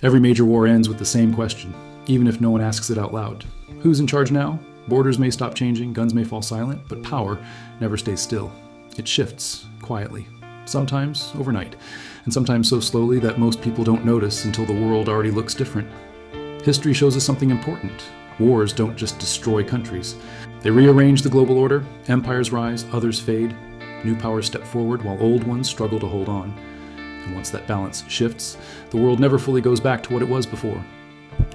Every major war ends with the same question, even if no one asks it out loud. Who's in charge now? Borders may stop changing, guns may fall silent, but power never stays still. It shifts quietly, sometimes overnight, and sometimes so slowly that most people don't notice until the world already looks different. History shows us something important. Wars don't just destroy countries. They rearrange the global order, empires rise, others fade, new powers step forward while old ones struggle to hold on. And once that balance shifts, the world never fully goes back to what it was before.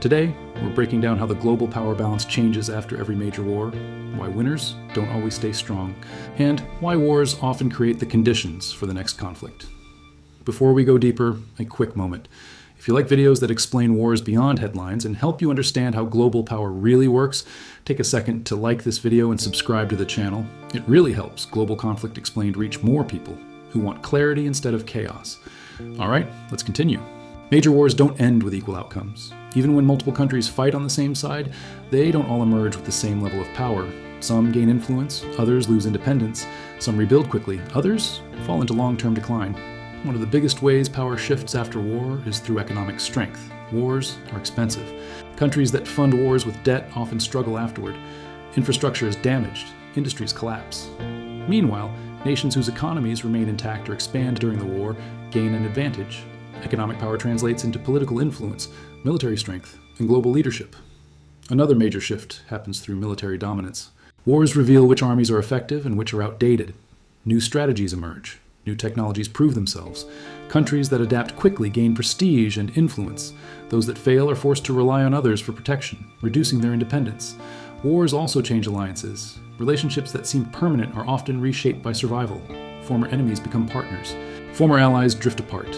Today, we're breaking down how the global power balance changes after every major war, why winners don't always stay strong, and why wars often create the conditions for the next conflict. Before we go deeper, a quick moment. If you like videos that explain wars beyond headlines and help you understand how global power really works, take a second to like this video and subscribe to the channel. It really helps Global Conflict Explained reach more people who want clarity instead of chaos. All right, let's continue. Major wars don't end with equal outcomes. Even when multiple countries fight on the same side, they don't all emerge with the same level of power. Some gain influence, others lose independence, some rebuild quickly, others fall into long-term decline. One of the biggest ways power shifts after war is through economic strength. Wars are expensive. Countries that fund wars with debt often struggle afterward. Infrastructure is damaged, industries collapse. Meanwhile, nations whose economies remain intact or expand during the war gain an advantage. Economic power translates into political influence, military strength, and global leadership. Another major shift happens through military dominance. Wars reveal which armies are effective and which are outdated. New strategies emerge. New technologies prove themselves. Countries that adapt quickly gain prestige and influence. Those that fail are forced to rely on others for protection, reducing their independence. Wars also change alliances. Relationships that seem permanent are often reshaped by survival. Former enemies become partners. Former allies drift apart.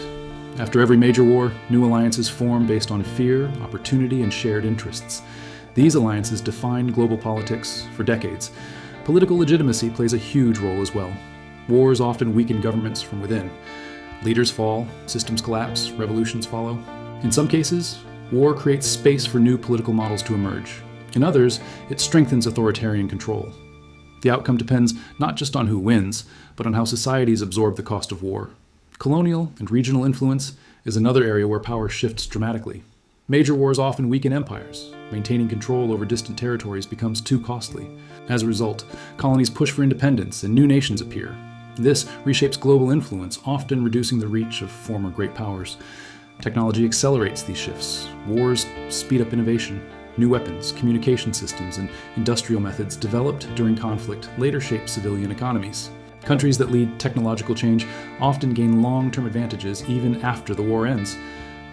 After every major war, new alliances form based on fear, opportunity, and shared interests. These alliances define global politics for decades. Political legitimacy plays a huge role as well. Wars often weaken governments from within. Leaders fall, systems collapse, revolutions follow. In some cases, war creates space for new political models to emerge. In others, it strengthens authoritarian control. The outcome depends not just on who wins, but on how societies absorb the cost of war. Colonial and regional influence is another area where power shifts dramatically. Major wars often weaken empires. Maintaining control over distant territories becomes too costly. As a result, colonies push for independence and new nations appear. This reshapes global influence, often reducing the reach of former great powers. Technology accelerates these shifts. Wars speed up innovation. New weapons, communication systems, and industrial methods developed during conflict later shape civilian economies. Countries that lead technological change often gain long-term advantages even after the war ends.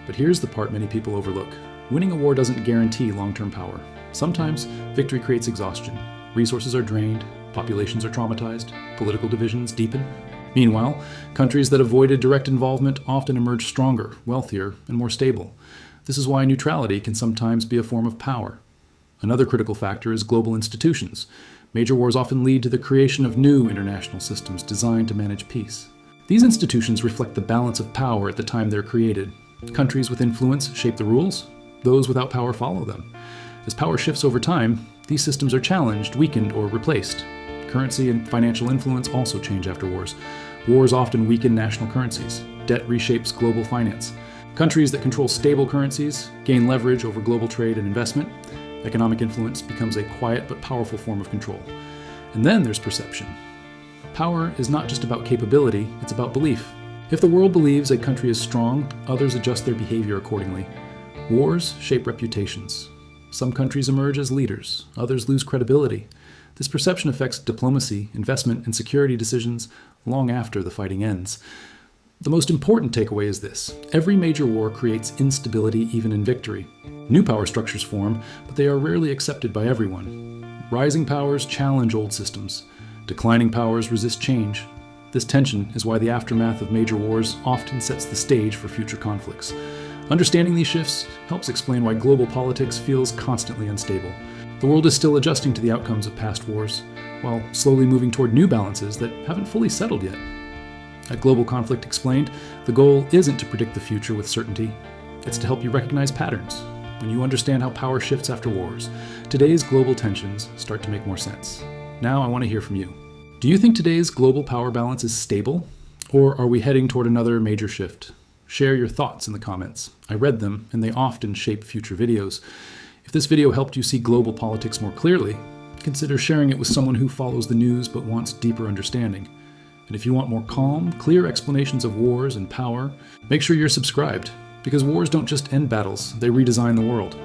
But here's the part many people overlook. Winning a war doesn't guarantee long-term power. Sometimes victory creates exhaustion. Resources are drained, populations are traumatized, political divisions deepen. Meanwhile, countries that avoided direct involvement often emerge stronger, wealthier, and more stable. This is why neutrality can sometimes be a form of power. Another critical factor is global institutions. Major wars often lead to the creation of new international systems designed to manage peace. These institutions reflect the balance of power at the time they're created. Countries with influence shape the rules. Those without power follow them. As power shifts over time, these systems are challenged, weakened, or replaced. Currency and financial influence also change after wars. Wars often weaken national currencies. Debt reshapes global finance. Countries that control stable currencies gain leverage over global trade and investment. Economic influence becomes a quiet but powerful form of control. And then there's perception. Power is not just about capability, it's about belief. If the world believes a country is strong, others adjust their behavior accordingly. Wars shape reputations. Some countries emerge as leaders, others lose credibility. This perception affects diplomacy, investment, and security decisions long after the fighting ends. The most important takeaway is this: every major war creates instability even in victory. New power structures form, but they are rarely accepted by everyone. Rising powers challenge old systems. Declining powers resist change. This tension is why the aftermath of major wars often sets the stage for future conflicts. Understanding these shifts helps explain why global politics feels constantly unstable. The world is still adjusting to the outcomes of past wars, while slowly moving toward new balances that haven't fully settled yet. At Global Conflict Explained, the goal isn't to predict the future with certainty. It's to help you recognize patterns. When you understand how power shifts after wars, today's global tensions start to make more sense. Now I want to hear from you. Do you think today's global power balance is stable? Or are we heading toward another major shift? Share your thoughts in the comments. I read them, and they often shape future videos. If this video helped you see global politics more clearly, consider sharing it with someone who follows the news but wants deeper understanding. And if you want more calm, clear explanations of wars and power, make sure you're subscribed, because wars don't just end battles, they redesign the world.